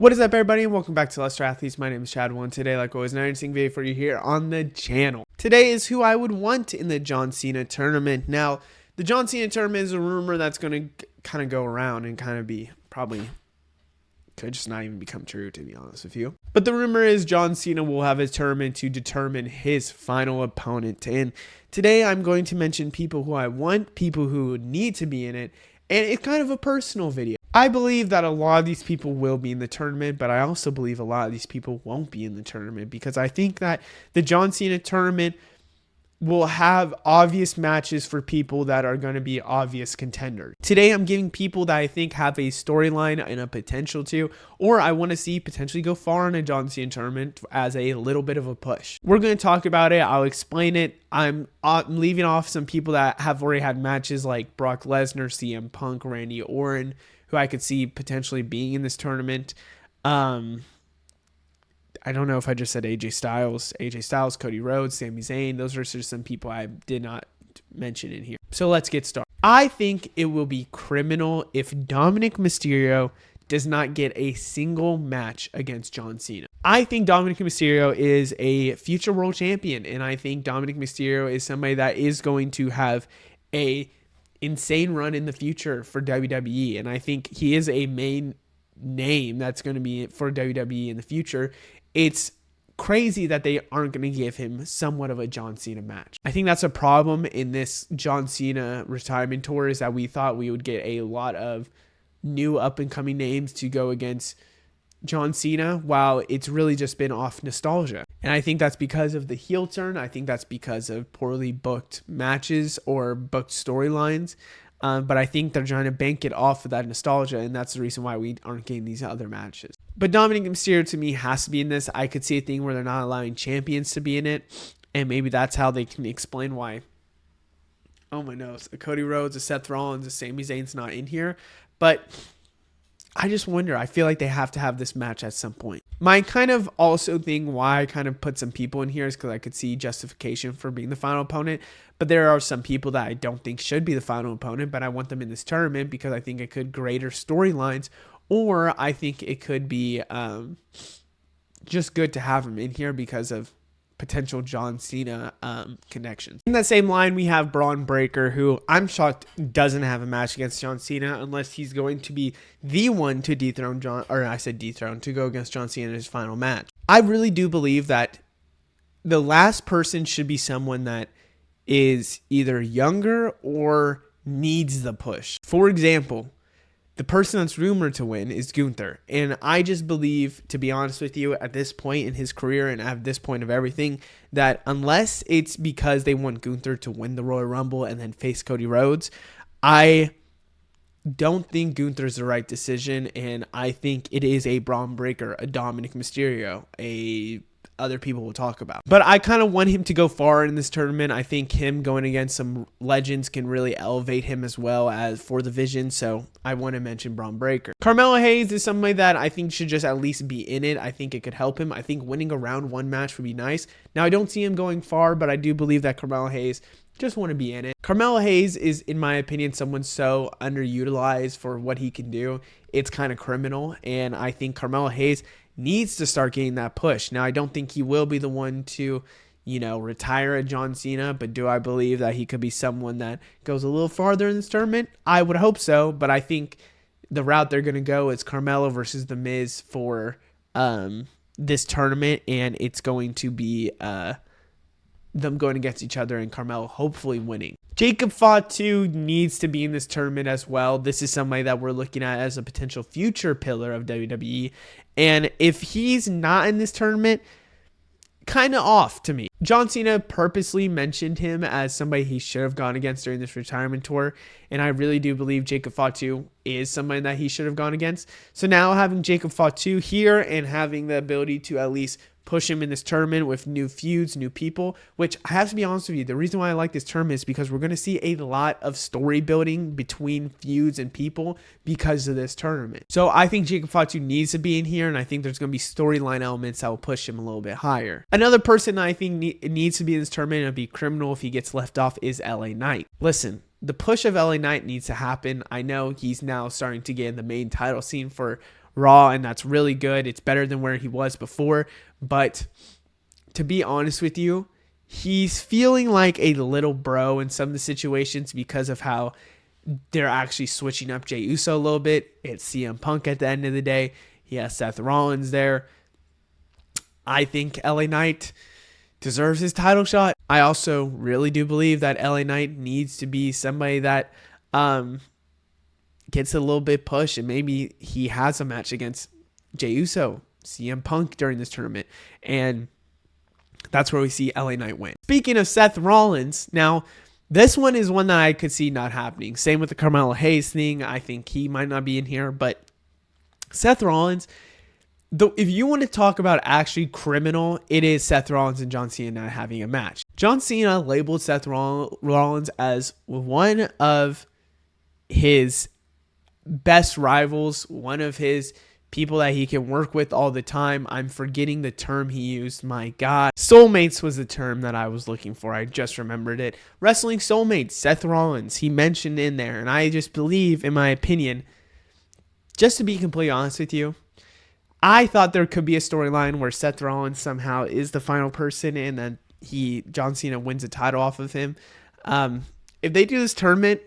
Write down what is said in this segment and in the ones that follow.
What is up, everybody, and welcome back to Lesser Athletes. My name is Chadwell, and today, like always, an interesting video for you here on the channel. Today is who I would want in the John Cena tournament. Now, the John Cena tournament is a rumor that's going to kind of go around and kind of be probably could just not even become true, to be honest with you. But the rumor is John Cena will have a tournament to determine his final opponent. And today I'm going to mention people who I want, people who need to be in it, and it's kind of a personal video. I believe that a lot of these people will be in the tournament, but I also believe a lot of these people won't be in the tournament because I think that the John Cena tournament will have obvious matches for people that are going to be obvious contenders. Today, I'm giving people that I think have a storyline and a potential to, or I want to see potentially go far in a John Cena tournament as a little bit of a push. We're going to talk about it. I'll explain it. I'm leaving off some people that have already had matches like Brock Lesnar, CM Punk, Randy Orton, who I could see potentially being in this tournament. I don't know if I just said AJ Styles, Cody Rhodes, Sami Zayn. Those are just some people I did not mention in here. So let's get started. I think it will be criminal if Dominic Mysterio does not get a single match against John Cena. I think Dominic Mysterio is a future world champion, and I think Dominic Mysterio is somebody that is going to have a insane run in the future for WWE, and I think he is a main name that's going to be for WWE in the future. It's crazy that they aren't going to give him somewhat of a John Cena match. I think that's a problem in this John Cena retirement tour, is that we thought we would get a lot of new up-and-coming names to go against John Cena, while it's really just been off nostalgia. And I think that's because of the heel turn. I think that's because of poorly booked matches or booked storylines. But I think they're trying to bank it off of that nostalgia, and that's the reason why we aren't getting these other matches. But Dominic Mysterio, to me, has to be in this. I could see a thing where they're not allowing champions to be in it, and maybe that's how they can explain why. Oh, my nose. A Cody Rhodes, a Seth Rollins, a Sami Zayn's not in here. But I just wonder. I feel like they have to have this match at some point. My kind of also thing why I kind of put some people in here is because I could see justification for being the final opponent. But there are some people that I don't think should be the final opponent, but I want them in this tournament because I think it could greater storylines, or I think it could be just good to have them in here because of potential John Cena connections. In that same line, we have Braun Breaker, who I'm shocked doesn't have a match against John Cena unless he's going to be the one to dethrone to go against John Cena in his final match. I really do believe that the last person should be someone that is either younger or needs the push. For example, the person that's rumored to win is Gunther. And I just believe, to be honest with you, at this point in his career and at this point of everything, that unless it's because they want Gunther to win the Royal Rumble and then face Cody Rhodes, I don't think Gunther's the right decision. And I think it is a Braun Breaker, a Dominic Mysterio, a other people will talk about. But I kind of want him to go far in this tournament. I think him going against some legends can really elevate him as well as for the vision. So I want to mention Braun Breaker. Carmelo Hayes is somebody that I think should just at least be in it. I think it could help him. I think winning a round one match would be nice. Now, I don't see him going far, but I do believe that Carmelo Hayes just want to be in it. Carmelo Hayes is, in my opinion, someone so underutilized for what he can do. It's kind of criminal. And I think Carmelo Hayes needs to start getting that push. Now, I don't think he will be the one to, retire a John Cena, but do I believe that he could be someone that goes a little farther in this tournament? I would hope so, but I think the route they're going to go is Carmelo versus The Miz for this tournament, and it's going to be them going against each other and Carmelo hopefully winning. Jacob Fatu needs to be in this tournament as well. This is somebody that we're looking at as a potential future pillar of WWE. And if he's not in this tournament, kind of off to me. John Cena purposely mentioned him as somebody he should have gone against during this retirement tour. And I really do believe Jacob Fatu is somebody that he should have gone against. So now having Jacob Fatu here and having the ability to at least push him in this tournament with new feuds, new people, which I have to be honest with you, the reason why I like this tournament is because we're going to see a lot of story building between feuds and people because of this tournament. So I think Jacob Fatu needs to be in here, and I think there's going to be storyline elements that will push him a little bit higher. Another person I think needs to be in this tournament and it'd be criminal if he gets left off is LA Knight. Listen, the push of LA Knight needs to happen. I know he's now starting to get in the main title scene for Raw, and that's really good. It's better than where he was before. But to be honest with you, he's feeling like a little bro in some of the situations because of how they're actually switching up Jey Uso a little bit. It's CM Punk at the end of the day. He has Seth Rollins there. I think LA Knight deserves his title shot. I also really do believe that LA Knight needs to be somebody that gets a little bit push, and maybe he has a match against Jey Uso, CM Punk during this tournament, and that's where we see LA Knight win. Speaking of Seth Rollins, now this one is one that I could see not happening. Same with the Carmelo Hayes thing. I think he might not be in here, but Seth Rollins, if you want to talk about actually criminal, it is Seth Rollins and John Cena not having a match. John Cena labeled Seth Rollins as one of his best rivals, one of his people that he can work with all the time. I'm forgetting the term he used. My God. Soulmates was the term that I was looking for. I just remembered it. Wrestling soulmates, Seth Rollins, he mentioned in there. And I just believe, in my opinion, just to be completely honest with you, I thought there could be a storyline where Seth Rollins somehow is the final person and then John Cena wins a title off of him. If they do this tournament,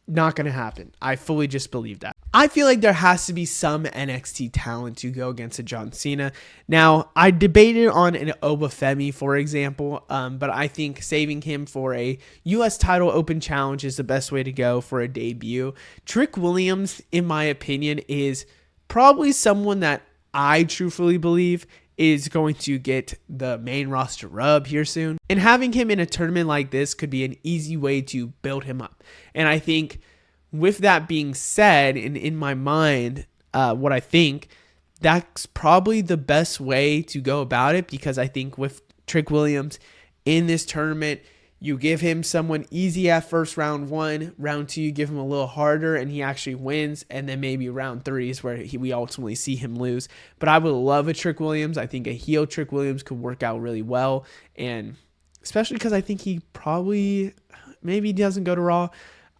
not going to happen. I fully just believe that. I feel like there has to be some NXT talent to go against a John Cena. Now, I debated on an Obafemi, for example, but I think saving him for a U.S. title open challenge is the best way to go for a debut. Trick Williams, in my opinion, is probably someone that I truthfully believe is going to get the main roster rub here soon. And having him in a tournament like this could be an easy way to build him up. And I think with that being said, and in my mind, what I think, that's probably the best way to go about it, because I think with Trick Williams in this tournament, you give him someone easy at first round 1, round 2, you give him a little harder and he actually wins. And then maybe round 3 is where we ultimately see him lose. But I would love a Trick Williams. I think a heel Trick Williams could work out really well. And especially because I think he probably, maybe he doesn't go to Raw.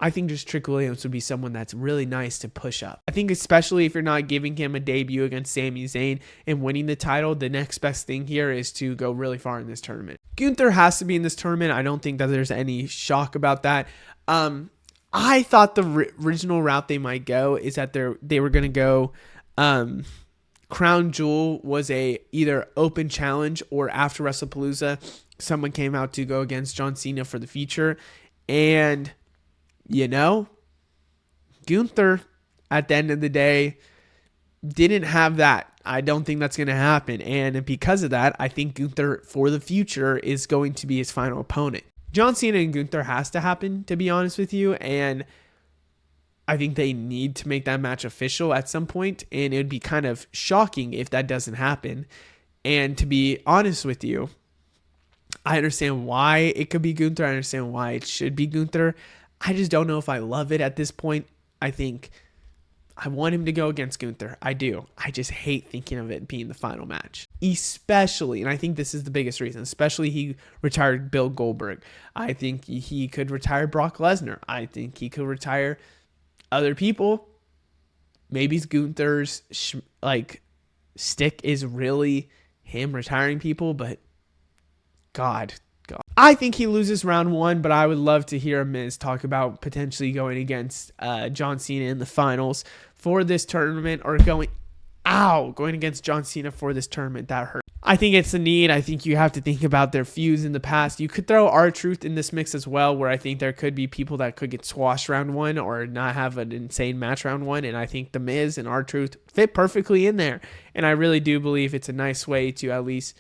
I think just Trick Williams would be someone that's really nice to push up. I think especially if you're not giving him a debut against Sami Zayn and winning the title, the next best thing here is to go really far in this tournament. Gunther has to be in this tournament. I don't think that there's any shock about that. I thought the original route they might go is that they were going to go Crown Jewel was a either open challenge, or after WrestlePalooza, someone came out to go against John Cena for the future. And Gunther, at the end of the day, didn't have that. I don't think that's going to happen. And because of that, I think Gunther, for the future, is going to be his final opponent. John Cena and Gunther has to happen, to be honest with you. And I think they need to make that match official at some point. And it would be kind of shocking if that doesn't happen. And to be honest with you, I understand why it could be Gunther. I understand why it should be Gunther. I just don't know if I love it at this point. I think I want him to go against Gunther. I do. I just hate thinking of it being the final match. Especially, and I think this is the biggest reason, especially he retired Bill Goldberg. I think he could retire Brock Lesnar. I think he could retire other people. Maybe Gunther's stick is really him retiring people, but God. I think he loses round 1, but I would love to hear Miz talk about potentially going against John Cena in the finals for this tournament, or going against John Cena for this tournament. That hurt. I think it's a need. I think you have to think about their feuds in the past. You could throw R-Truth in this mix as well, where I think there could be people that could get squashed round 1 or not have an insane match round 1. And I think The Miz and R-Truth fit perfectly in there. And I really do believe it's a nice way to at least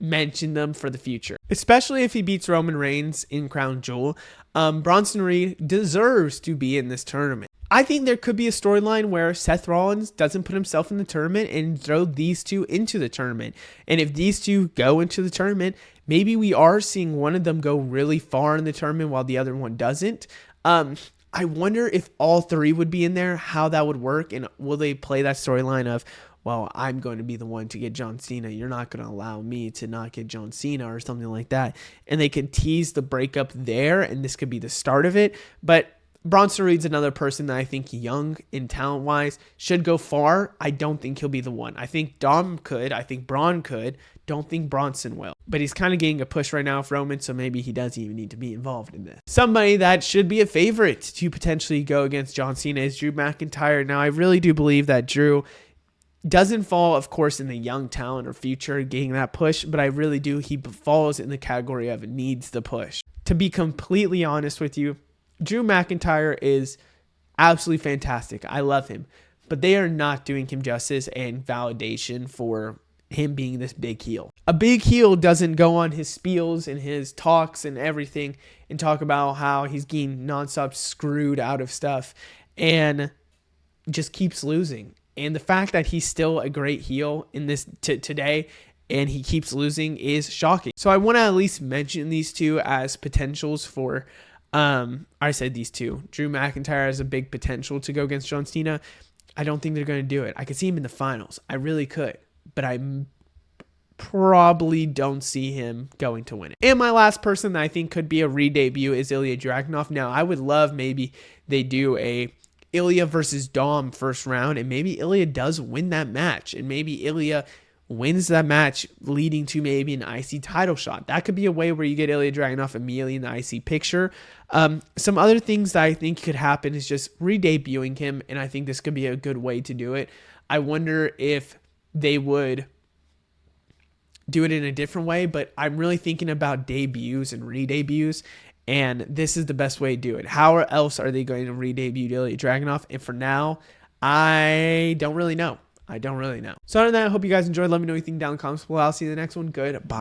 mention them for the future, especially if he beats Roman Reigns in Crown Jewel. Bronson Reed deserves to be in this tournament. I think there could be a storyline where Seth Rollins doesn't put himself in the tournament and throw these two into the tournament. And if these two go into the tournament, maybe we are seeing one of them go really far in the tournament while the other one doesn't. I wonder if all three would be in there, how that would work, and will they play that storyline of, well, I'm going to be the one to get John Cena. You're not going to allow me to not get John Cena, or something like that. And they could tease the breakup there, and this could be the start of it. But Bronson Reed's another person that I think young and talent-wise should go far. I don't think he'll be the one. I think Dom could. I think Braun could. Don't think Bronson will. But he's kind of getting a push right now with Roman, so maybe he doesn't even need to be involved in this. Somebody that should be a favorite to potentially go against John Cena is Drew McIntyre. Now, I really do believe that Drew doesn't fall, of course, in the young talent or future getting that push, but I really do. He falls in the category of needs the push. To be completely honest with you, Drew McIntyre is absolutely fantastic. I love him, but they are not doing him justice and validation for him being this big heel. A big heel doesn't go on his spiels and his talks and everything and talk about how he's getting nonstop screwed out of stuff and just keeps losing. And the fact that he's still a great heel in this today and he keeps losing is shocking. So I want to at least mention these two as potentials for, I said these two. Drew McIntyre has a big potential to go against John Cena. I don't think they're going to do it. I could see him in the finals. I really could. But I probably don't see him going to win it. And my last person that I think could be a re-debut is Ilya Dragunov. Now, I would love maybe they do a Ilya versus Dom first round, and maybe Ilya does win that match, and maybe Ilya wins that match leading to maybe an IC title shot. That could be a way where you get Ilya Dragunov immediately in the IC picture. Some other things that I think could happen is just re-debuting him, and I think this could be a good way to do it. I wonder if they would do it in a different way, but I'm really thinking about debuts and re-debuts, and this is the best way to do it. How else are they going to re-debut Ilya Dragunov? And for now, I don't really know. So other than that, I hope you guys enjoyed. Let me know anything down in the comments below. I'll see you in the next one. Goodbye.